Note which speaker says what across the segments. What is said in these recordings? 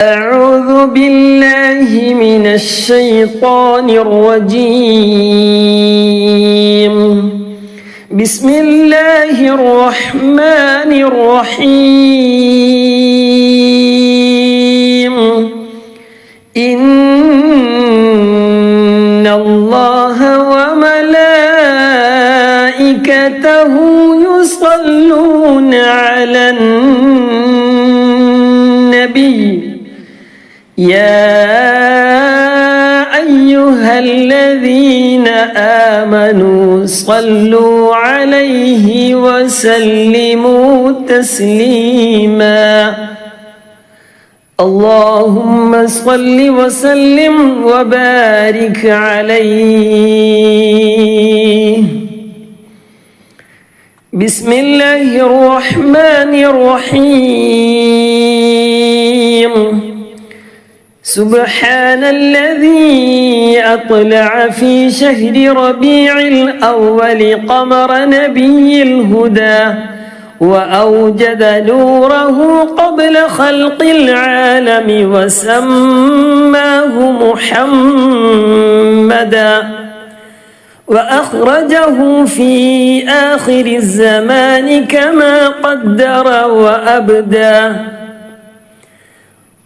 Speaker 1: أعوذ بالله من الشيطان الرجيم. بسم الله الرحمن الرحيم. إن الله وملائكته يصلون على النبي يا أيها الذين آمنوا صلوا عليه وسلموا تسليما. اللهم صل وسلم وبارك عليه. بسم الله الرحمن الرحيم. سبحان الذي أطلع في شهر ربيع الأول قمر نبي الهدى وأوجد نوره قبل خلق العالم وسماه محمدا وأخرجه في آخر الزمان كما قدر وأبدى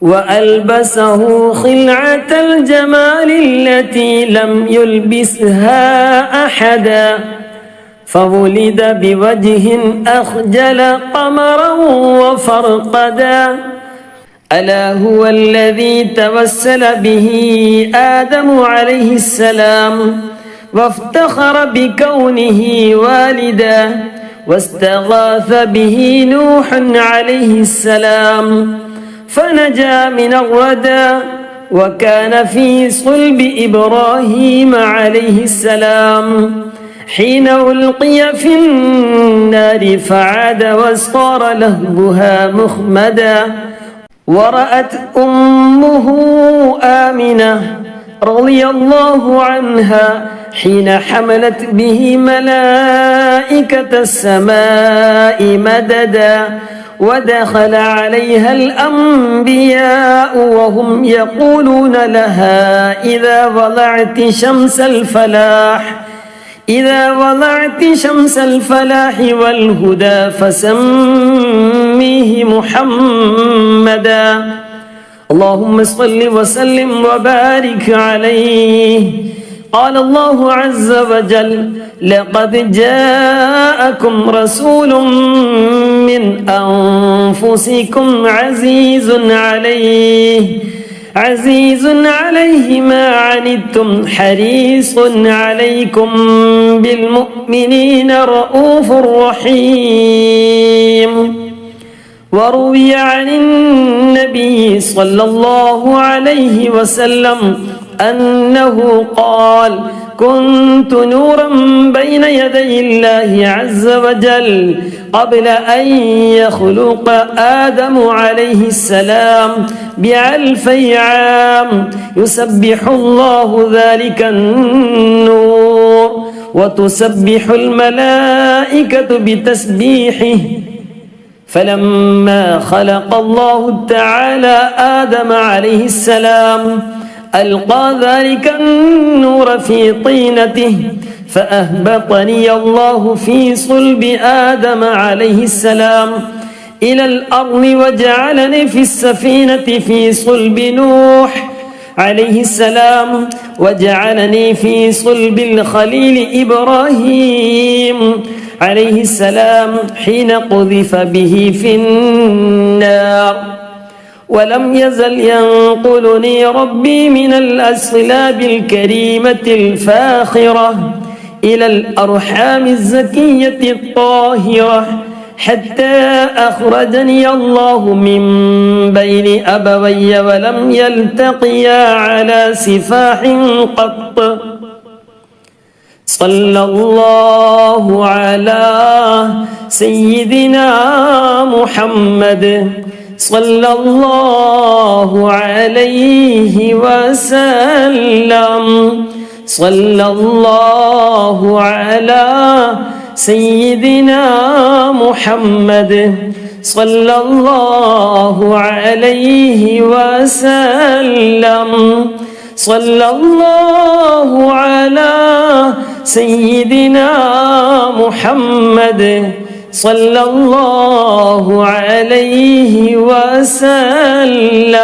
Speaker 1: وألبسه خلعة الجمال التي لم يلبسها أحدا فولد بوجه أخجل قمرا وفرقدا. ألا هو الذي توسل به آدم عليه السلام وافتخر بكونه والدا واستغاث به نوح عليه السلام فنجا من الردى وكان في صلب إبراهيم عليه السلام حين ألقي في النار فعاد واصطار لهبها مخمدا. ورأت أمه آمنة رضي الله عنها حين حملت به ملائكة السماء مددا ودخل عليها الأنبياء وهم يقولون لها إذا وضعت شمس الفلاح والهدى فسميه محمدا. اللهم صل وسلم وبارك عليه. قال الله عز وجل: لقد جاءكم رسول من أنفسكم عزيز عليه ما عنتم حريص عليكم بالمؤمنين رؤوف رحيم. وروي عن النبي صلى الله عليه وسلم أنه قال: كنت نورا بين يدي الله عز وجل قبل أن يخلق آدم عليه السلام ب1000 عام يسبح الله ذلك النور وتسبح الملائكة بتسبيحه. فلما خلق الله تعالى آدم عليه السلام ألقى ذلك النور في طينته فأهبطني الله في صلب آدم عليه السلام إلى الأرض وجعلني في السفينة في صلب نوح عليه السلام وجعلني في صلب الخليل إبراهيم عليه السلام حين قذف به في النار. ولم يزل ينقلني ربي من الأصلاب الكريمة الفاخرة إلى الأرحام الزكية الطاهرة حتى أخرجني الله من بين أبوي ولم يلتقيا على سفاح قط. صلى الله على سيدنا محمد صلى الله عليه وسلم. صلى الله على سيدنا محمد صلى الله عليه وسلم صلى الله على سيدنا محمد صلى الله عليه وسلم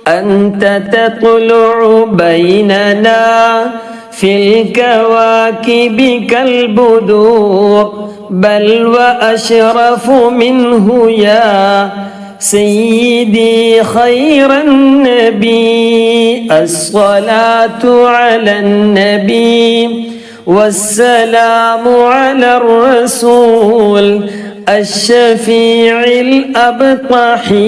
Speaker 1: أنت تطلع بيننا في الكواكب كالبدور بل وأشرف منه يا سيدي خير النبي الصلاة على النبي والسلام على الرسول الشفيع الأبطحي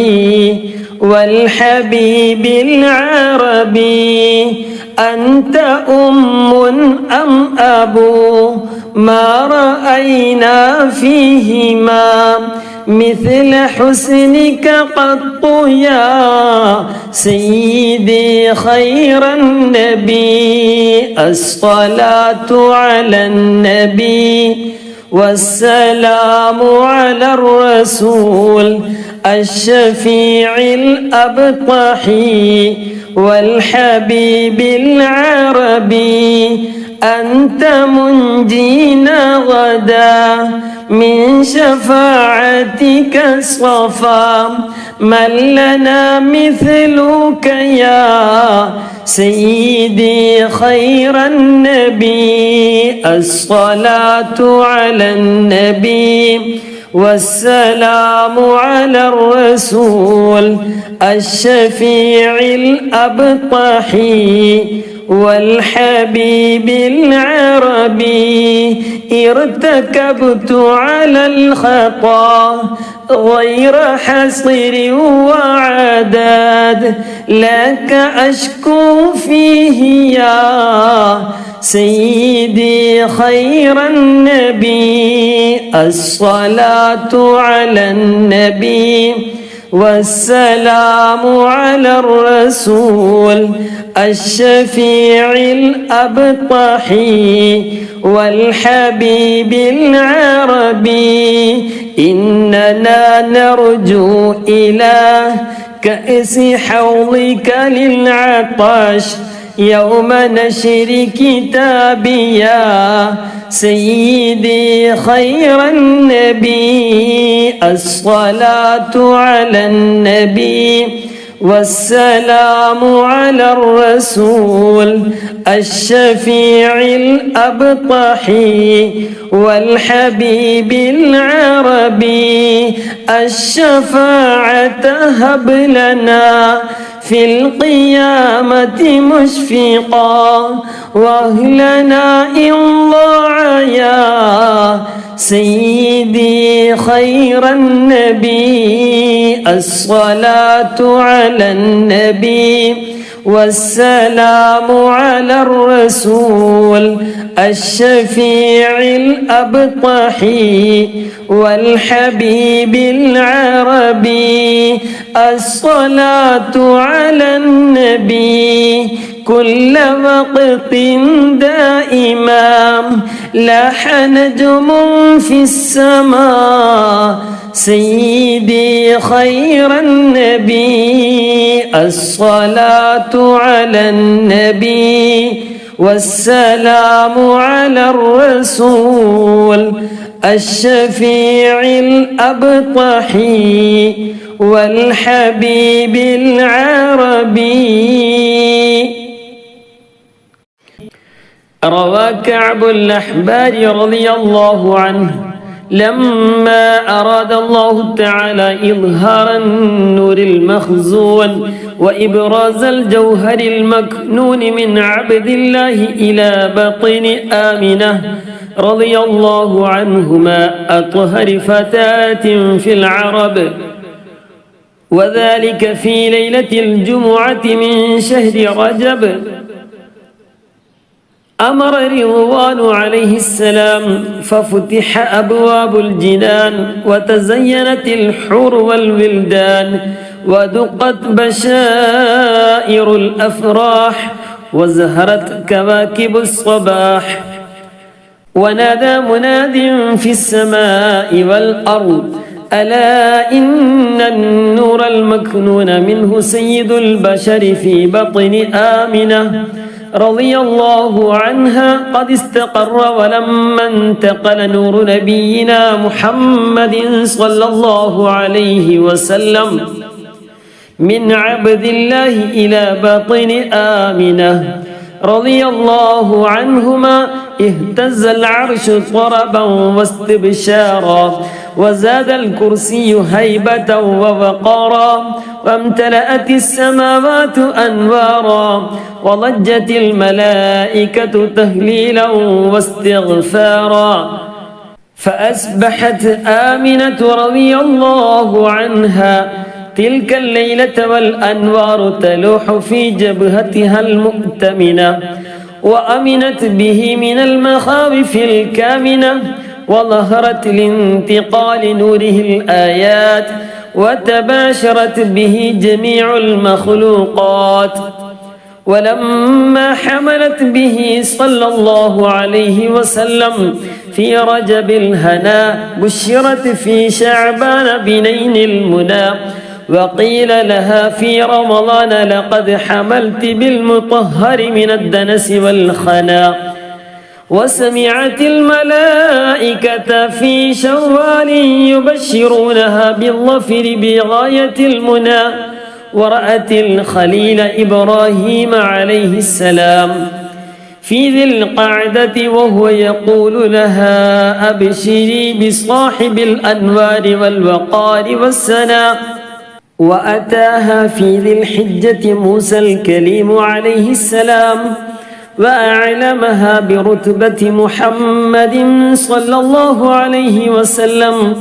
Speaker 1: والحبيب العربي أنت أم أم أبو ما رأينا فيهما مثل حسنك قط يا سيدي خير النبي الصلاة على النبي والسلام على الرسول الشفيع الأبطحي والحبيب العربي أنت منجينا غدا من شفاعتك صفا من لنا مثلك يا سيدي خير النبي الصلاة على النبي والسلام على الرسول الشفيع الأبطحي والحبيب العربي ارتكبت على الخطا غير حصر وعداد لك أشكو فيه يا سيدي خير النبي الصلاة على النبي والسلام على الرسول الشفيع الأبطحي والحبيب العربي إننا نرجو إلى كأس حوضك للعطش يوم نشر كتابي يا سيدي خير النبي الصلاة على النبي والسلام على الرسول الشفيع الأبطحي والحبيب العربي الشفاعة هب لنا في القيامة مشفقا واهلنا إن ضاع يا سيدي خير النبي الصلاة على النبي والسلام على الرسول الشفيع الأبطحي والحبيب العربي الصلاة على النبي كل وقت دائما لاح نجم في السماء سيدي خير النبي الصلاة على النبي والسلام على الرسول الشفيع الأبطحي والحبيب العربي. روى كعب الأحبار رضي الله عنه لما أراد الله تعالى إظهار النور المخزون وإبراز الجوهر المكنون من عبد الله إلى بطن آمنة رضي الله عنهما أطهر فتاة في العرب، وذلك في ليلة الجمعة من شهر رجب، أمر رضوان عليه السلام ففتح أبواب الجنان وتزينت الحور والولدان ودقت بشائر الأفراح وزهرت كواكب الصباح، ونادى مناد في السماء والأرض ألا إن النور المكنون منه سيد البشر في بطن آمنة رضي الله عنها قد استقر ولما انتقل نور نبينا محمد صلى الله عليه وسلم من عبد الله إلى بطن آمنة رضي الله عنهما اهتز العرش طربا واستبشارا وزاد الكرسي هيبة ووقارا وامتلأت السماوات أنوارا وضجت الملائكة تهليلا واستغفارا فأسبحت آمنة رضي الله عنها تلك الليلة والأنوار تلوح في جبهتها المؤتمنة وأمنت به من المخاوف الكامنة وظهرت لانتقال نوره الآيات وتباشرت به جميع المخلوقات ولما حملت به صلى الله عليه وسلم في رجب الهنا بشرت في شعبان بنين المنى وقيل لها في رمضان لقد حملت بالمطهر من الدنس والخنا وسمعت الملائكة في شوال يبشرونها بالظفر بغاية المنى ورأت الخليل إبراهيم عليه السلام في ذي القعدة وهو يقول لها أبشري بصاحب الأنوار والوقار والسنا وأتاها في ذي الحجة موسى الكليم عليه السلام وأعلمها برتبة محمد صلى الله عليه وسلم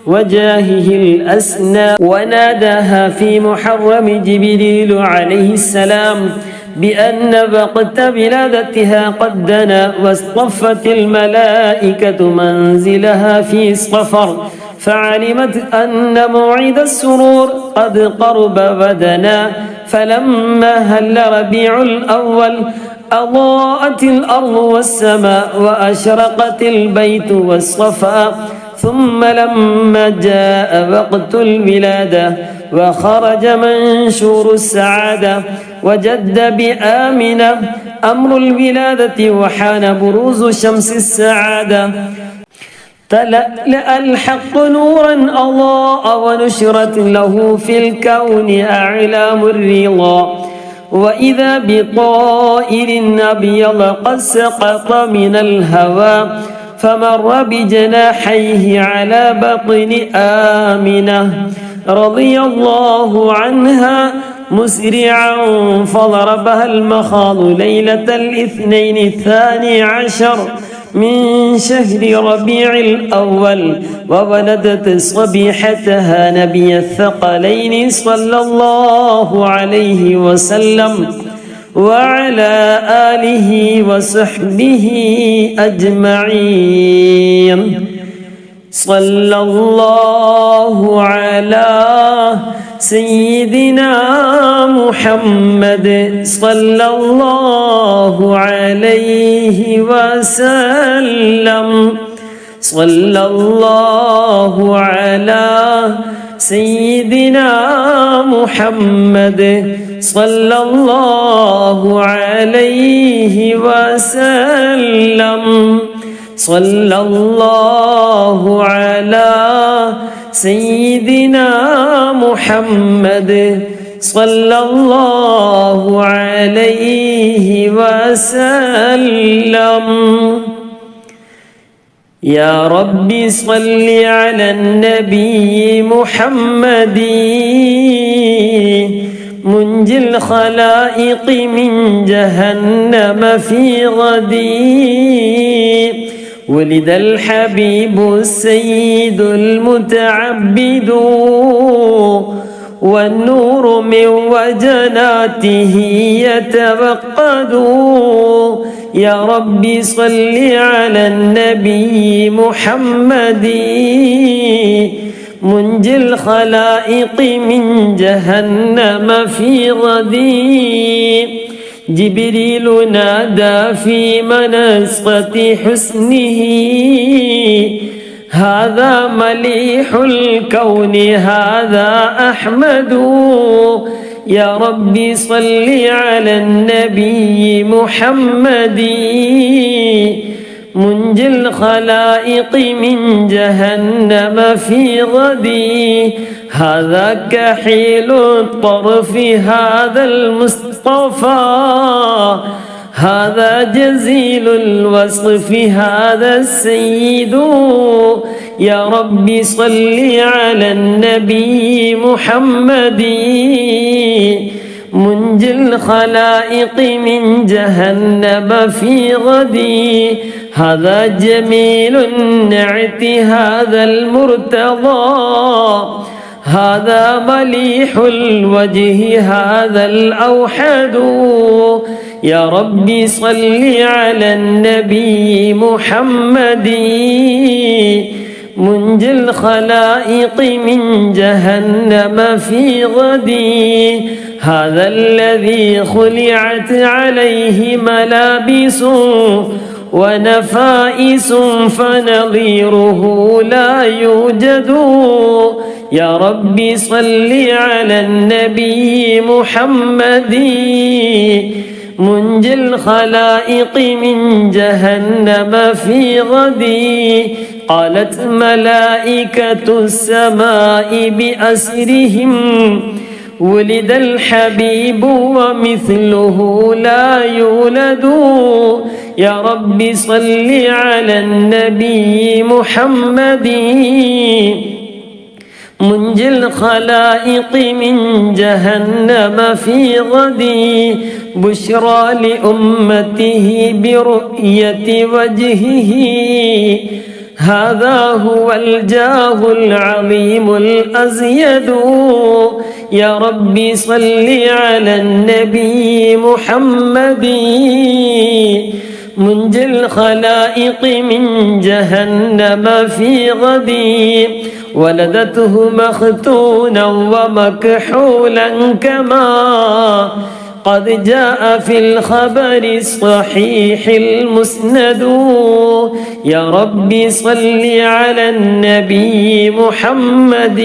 Speaker 1: وجاهه الأسنى وناداها في محرم جبريل عليه السلام بأن وقت ولادتها قد دنا واصطفت الملائكة منزلها في صفر فعلمت أن موعد السرور قد قرب ودنا فلما هل ربيع الأول أضاءت الأرض والسماء وأشرقت البيت والصفا ثم لما جاء وقت الولادة وخرج منشور السعادة وجد بآمنة أمر الولادة وحان بروز شمس السعادة تلألأ الحق نورا أضاء ونشرت له في الكون أعلام الرضا وإذا بطائر أبيض قد سقط من الهوى فمر بجناحيه على بطن آمنة رضي الله عنها مسرعا فضربها المخاض ليلة الاثنين الثاني عشر من شهر ربيع الأول وولدت صبيحتها نبي الثقلين صلى الله عليه وسلم وعلى آله وصحبه أجمعين صلى الله على سيدنا محمد صلى الله عليه وسلم صلى الله على سيدنا محمد صلى الله عليه وسلم صلى الله على سيدنا محمد صلى الله عليه وسلم يا رب صل على النبي محمد منجي الخلائق من جهنم في غدي ولد الحبيب السيد المتعبد والنور من وجناته يتوقد يا رب صل على النبي محمد منجي الخلائق من جهنم في غدي جبريل نادى في منصة حسنه هذا مليح الكون هذا أحمد يا ربي صل على النبي محمد منجي الخلائق من جهنم في غدي هذا كحيل الطرف هذا المصطفى هذا جزيل الوصف هذا السيد يا ربي صل على النبي محمد منجي الخلائق من جهنم في غدي هذا جميل النعت هذا المرتضى هذا مليح الوجه هذا الأوحد يا ربي صل على النبي محمد منجي الخلائق من جهنم في غدي هذا الذي خلعت عليه ملابس ونفائس فنظيره لا يوجد يا ربي صل على النبي محمد منجي الخلائق من جهنم في غدي قالت ملائكة السماء بأسرهم ولد الحبيب ومثله لا يولد يا ربي صل على النبي محمد منجي الخلائق من جهنم في غدي بشرى لأمته برؤية وجهه هذا هو الجاه العظيم الأزيد يا ربي صل على النبي محمد منجي الخلائق من جهنم في غدي ولدته مختونا ومكحولا كما قد جاء في الخبر الصحيح المسند يا ربي صل على النبي محمد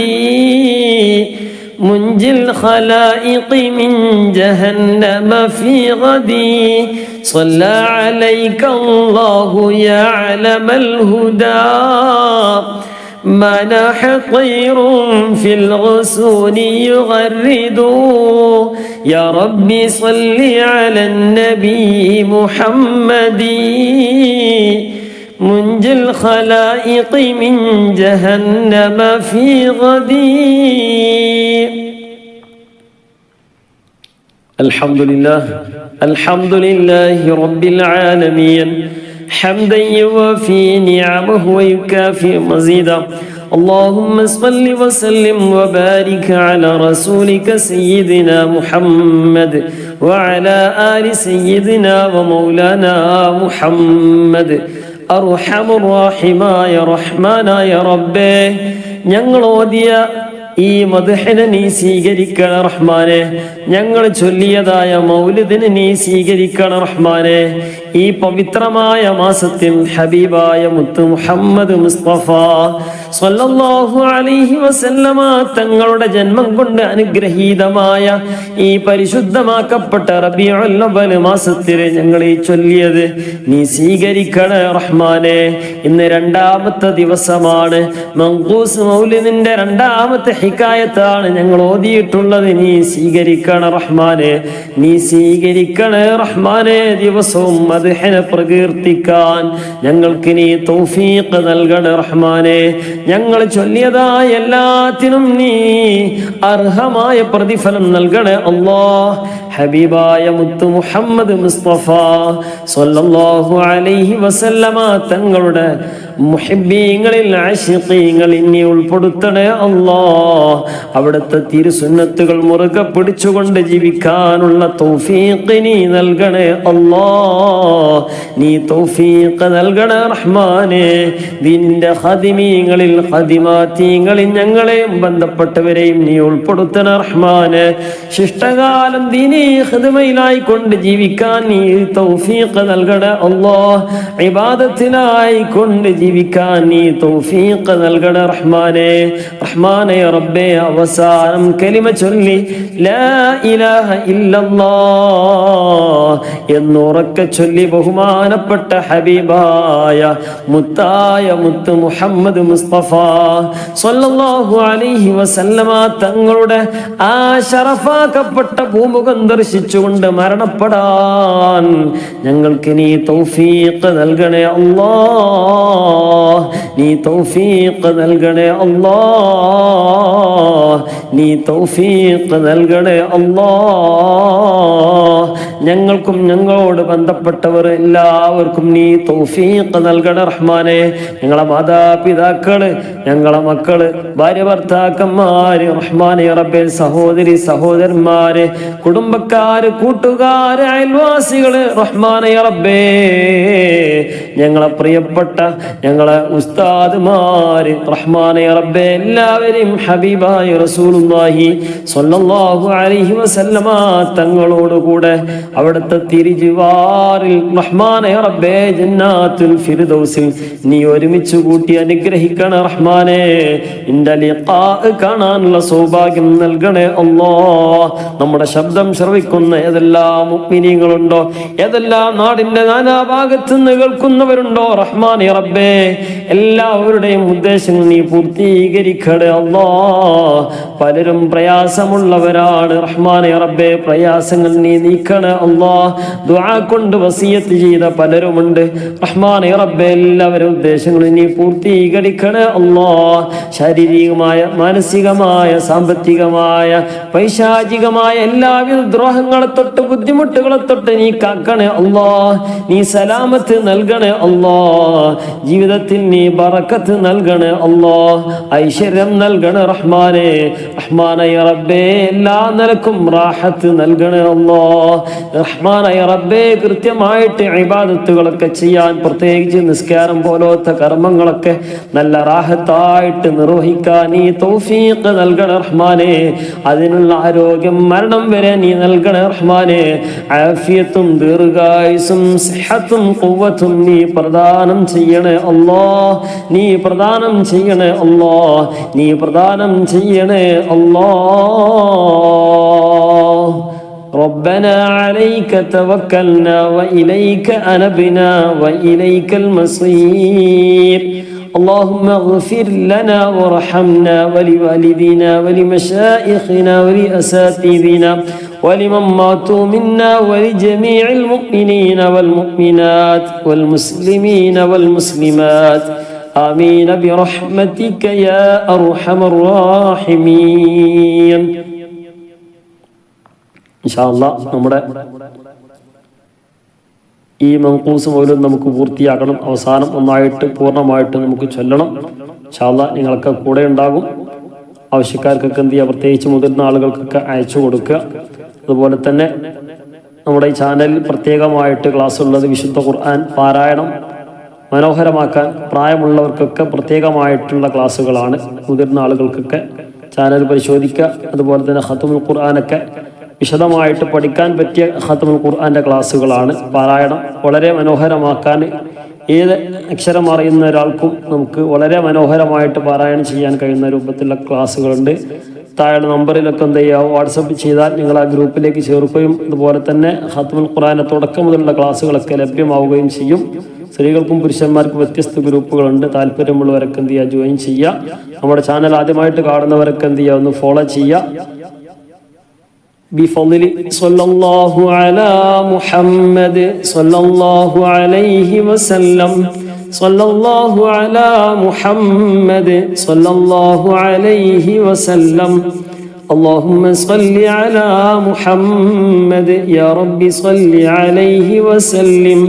Speaker 1: منجي الخلائق من جهنم في غدي صلى عليك الله يا علم الهدى ما ناح طير في الغصون يغرد يا ربي صل على النبي محمد منجي الخلائق من جهنم في غدي الحمد لله رب العالمين حمدا يوافي نعمه ويكافئ مزيدا اللهم صل وسلم وبارك على رسولك سيدنا محمد وعلى آل سيدنا ومولانا محمد أرحم الراحمين يا رحمن يا ربي ഞങ്ങൾ ഓതിയ ഈ മദ്ഹിനെ നീ സ്വീകരിക്കണ റഹ്മാനെ ഞങ്ങൾ ചൊല്ലിയതായ മൗലിദിനെ നീ സ്വീകരിക്കണ റഹ്മാനെ ഈ പവിത്രമായ മാസത്തിൽ ഹബീബായ മുത്ത് മുഹമ്മദ് മുസ്തഫ സ്വല്ലല്ലാഹു അലൈഹി വസല്ലമ തങ്ങളുടെ ജന്മം കൊണ്ട് അനുഗ്രഹീതമായ ഈ പരിശുദ്ധമാക്കപ്പെട്ട റബീഉൽ അവ്വൽ മാസത്തിൽ ഞങ്ങൾ ഈ ചൊല്ലിയത് നീ സ്വീകരിക്കണേ റഹ്മാനെ ഇന്ന് രണ്ടാമത്തെ ദിവസമാണ് മൻഖൂസ് മൗലിദിന്റെ രണ്ടാമത്തെ ഹിക്കായത്താണ് ഞങ്ങൾ ഓതിയിട്ടുള്ളത് നീ സ്വീകരിക്കണേ റഹ്മാനെ നീ സ്വീകരിക്കണേ റഹ്മാനെ ദിവസവും മദ്ഹിനെ പ്രകീർത്തിക്കാൻ ഞങ്ങൾക്ക് നീ തൗഫീഖ് നൽകണേ റഹ്മാനെ ഞങ്ങൾ ചൊല്ലിയതായ എല്ലാത്തിനും നീ അർഹമായ പ്രതിഫലം നൽകണേ അല്ലാഹ് ഹബീബായ മുത്ത് മുഹമ്മദ് മുസ്തഫ സ്വല്ലല്ലാഹു അലൈഹി വസല്ലമ തങ്ങളുടെ മുഹിബ്ബീങ്ങളിൽ ആശിഖീങ്ങളിൽ നീ ഉൾപ്പെടുത്തണേ അല്ലാഹ് അവിടുത്തെ തിരുസുന്നത്തുകൾ മുറുകെ പിടിച്ചുകൊണ്ട് ജീവിക്കാനുള്ള തൗഫീഖ് നീ നൽകണേ അല്ലാഹ് നീ തൗഫീഖ് നൽകണേ റഹ്മാനെ ദീനിന്റെ ഖാദിമീങ്ങളിൽ ഖാദിമാത്തീങ്ങളിൽ ഞങ്ങളെയും ബന്ധപ്പെട്ടവരെയും നീ ഉൾപ്പെടുത്തണേ റഹ്മാനെ ശിഷ്ടകാലം ദീനീ ഖിദ്മയിലായി കൊണ്ട് ജീവിക്കാൻ നീ തൗഫീഖ് നൽകണേ അല്ലാഹ്. ഇബാദത്തിനായി കൊണ്ട് ജീവിക്കാൻ നീ തൗഫീഖ് നൽകണേ റഹ്മാനേ. റഹ്മാനേ റബ്ബേ, അവസാനം കലിമ ചൊല്ലി ലാ ഇലാഹ ഇല്ലല്ലാഹ് എന്നുറക്കെ ചൊല്ലി ബഹുമാനപ്പെട്ട ഹബീബായ മുത്തായ മുത്ത് മുഹമ്മദ് മുസ്തഫ സ്വല്ലല്ലാഹു അലൈഹി വസല്ലമ തങ്ങളുടെ ആ ശറഫാക്കപ്പെട്ട ഭൂമുഖം ദർശിച്ചുകൊണ്ട് മരണപ്പെടാൻ ഞങ്ങൾക്ക് നീ തൗഫീഖ് നൽകണേ അല്ലാഹ്. നീ തൗഫീഖ് നൽകണേ അല്ലാഹ്. നീ തൗഫീഖ് നൽകണേ അല്ലാഹ്. ഞങ്ങൾക്കും ഞങ്ങളോട് ബന്ധപ്പെട്ടവർ എല്ലാവർക്കും നീ തൗഫീഖ് നൽകണേ റഹ്മാനെ. ഞങ്ങളെ മാതാപിതാക്കള്, ഞങ്ങളെ മക്കള്, ഭാര്യ ഭർത്താക്കന്മാര്, റഹ്മാനെ റബ്ബേ, സഹോദരി സഹോദരന്മാര്, കുടുംബക്കാര്, കൂട്ടുകാര്, അയൽവാസികള്, റഹ്മാനെ റബ്ബേ, ഞങ്ങളെ പ്രിയപ്പെട്ട ഞങ്ങളെ ഉസ്താദ്മാര്, റഹ്മാനെ റബ്ബേ, എല്ലാവരെയും ഹബീബായ റസൂലുള്ളാഹി സ്വല്ലല്ലാഹു അലൈഹി വസല്ലമ തങ്ങളോടുകൂടെ അവിടുത്തെ തിരുജിവാറിൽ റഹ്മാനെ റബ്ബേ ജന്നാത്തുൽ ഫിർദൗസിൽ നീ ഒരുമിച്ച് കൂട്ടി അനുഗ്രഹിക്കണേ റഹ്മാനെ. നിന്റെ ലിഖാ കാണാനുള്ള സൗഭാഗ്യം നൽകണേ അല്ലാഹ്. നമ്മുടെ ശബ്ദം ശ്രവിക്കുന്ന ഏതെല്ലാം മുഅ്മിനീങ്ങളുണ്ടോ, ഏതെല്ലാം നാടിന്റെ നാനാഭാഗത്ത് നിന്ന് കേൾക്കുന്നവരുണ്ടോ, റഹ്മാനെ റബ്ബേ, എല്ലാവരുടെയും ഉദ്ദേശങ്ങൾ നീ പൂർത്തീകരിക്കണേ അല്ലാഹ്. പലരും പ്രയാസമുള്ളവരാണ് റഹ്മാനെ റബ്ബേ, പ്രയാസങ്ങൾ നീ നീക്കണേ അല്ലാഹ്. ദുആ കൊണ്ട് വസിയത്ത് ചെയ്ത പലരുമുണ്ട് റഹ്മാനെ റബ്ബേ, എല്ലാവരും ഉദ്ദേശങ്ങൾ നീ പൂർത്തീകരിക്കണേ അല്ലാഹ്. ശാരീരികമായ, മാനസികമായ, സാമ്പത്തികമായ, പൈശാചികമായ എല്ലാവിധ ദ്രോഹങ്ങളെ തൊട്ട്, ബുദ്ധിമുട്ടുകളെ തൊട്ട് നീ കാക്കണേ അല്ലാഹ്. നീ സലാമത്ത് നൽകണേ അല്ലാഹ്. ജീവിതത്തിൽ നീ ബറക്കത്ത് നൽകണേ അല്ലാഹ്. ഐശ്വര്യം നൽകണേ റഹ്മാനെ. റഹ്മാനായ റബ്ബേ, എല്ലാ നിലക്കും റാഹത്ത് നൽകണേ അല്ലാഹ്. റഹ്മാനായ റബ്ബേ, കൃത്യമായിട്ട് ഇബാദത്തുകളൊക്കെ ചെയ്യാൻ, പ്രത്യേകിച്ച് നിസ്കാരം പോലത്തെ കർമ്മങ്ങളൊക്കെ നല്ല റാഹത്തായിട്ട് നിർവഹിക്കാൻ നീ തൗഫീഖ് നൽകണേ റഹ്മാനെ. അതിനുള്ള ആരോഗ്യം മരണം വരെ നീ നൽകണേ റഹ്മാനെ. ആഫിയത്തും ദീർഘായുസും സിഹത്തും ഖുവ്വത്തും നീ പ്രദാനം ചെയ്യണേ അല്ലാഹ്. നീ പ്രദാനം ചെയ്യണേ അല്ലാഹ്. നീ പ്രദാനം ചെയ്യണേ അല്ലാഹ്. ربنا عليك توكلنا وإليك أنبنا وإليك المصير. اللهم اغفر لنا وارحمنا ولوالدينا ولمشائخنا ولأساتذتنا ولمن ماتوا منا ولجميع المؤمنين والمؤمنات والمسلمين والمسلمات آمين برحمتك يا أرحم الراحمين. ഇൻഷാ അല്ലാഹ് നമ്മുടെ ഈ മൻഖൂസ് മൗലൂദ് നമുക്ക് പൂർത്തിയാക്കണം. അവസാനം ഒന്നായിട്ട് പൂർണ്ണമായിട്ട് നമുക്ക് ചൊല്ലണം. ഇൻഷാ അല്ലാഹ് നിങ്ങളൊക്കെ കൂടെ ഉണ്ടാകും. ആവശ്യക്കാർക്കൊക്കെ എന്ത് ചെയ്യുക, പ്രത്യേകിച്ച് മുതിർന്ന ആളുകൾക്കൊക്കെ അയച്ചു കൊടുക്കുക. അതുപോലെ തന്നെ നമ്മുടെ ഈ ചാനലിൽ പ്രത്യേകമായിട്ട് ക്ലാസ് ഉള്ളത് വിശുദ്ധ ഖുർആൻ പാരായണം മനോഹരമാക്കാൻ പ്രായമുള്ളവർക്കൊക്കെ പ്രത്യേകമായിട്ടുള്ള ക്ലാസ്സുകളാണ്. മുതിർന്ന ആളുകൾക്കൊക്കെ ചാനൽ പരിശോധിക്കുക. അതുപോലെ തന്നെ ഖത്മുൽ ഖുർആനൊക്കെ വിശദമായിട്ട് പഠിക്കാൻ പറ്റിയ ഖത്മുൽ ഖുർആന്റെ ക്ലാസ്സുകളാണ്. പാരായണം വളരെ മനോഹരമാക്കാൻ ഏത് അക്ഷരം അറിയുന്ന ഒരാൾക്കും നമുക്ക് വളരെ മനോഹരമായിട്ട് പാരായണം ചെയ്യാൻ കഴിയുന്ന രൂപത്തിലുള്ള ക്ലാസ്സുകളുണ്ട്. താഴെ നമ്പറിലൊക്കെ എന്ത് ചെയ്യുക, വാട്സപ്പ് ചെയ്താൽ നിങ്ങൾ ആ ഗ്രൂപ്പിലേക്ക് ചേർക്കുകയും അതുപോലെ തന്നെ ഖത്മുൽ ഖുർആന്റെ തുടക്കം മുതലുള്ള ക്ലാസ്സുകളൊക്കെ ലഭ്യമാവുകയും ചെയ്യും. സ്ത്രീകൾക്കും പുരുഷന്മാർക്കും വ്യത്യസ്ത ഗ്രൂപ്പുകളുണ്ട്. താല്പര്യമുള്ളവരൊക്കെ എന്ത് ചെയ്യുക, ജോയിൻ ചെയ്യുക. നമ്മുടെ ചാനൽ ആദ്യമായിട്ട് കാണുന്നവരൊക്കെ എന്ത് ചെയ്യുക, ഒന്ന് ഫോളോ ചെയ്യുക. بفضل صلى الله على محمد صلى الله عليه وسلم صلى الله على محمد صلى الله عليه وسلم اللهم صل على محمد يا رب صل عليه وسلم.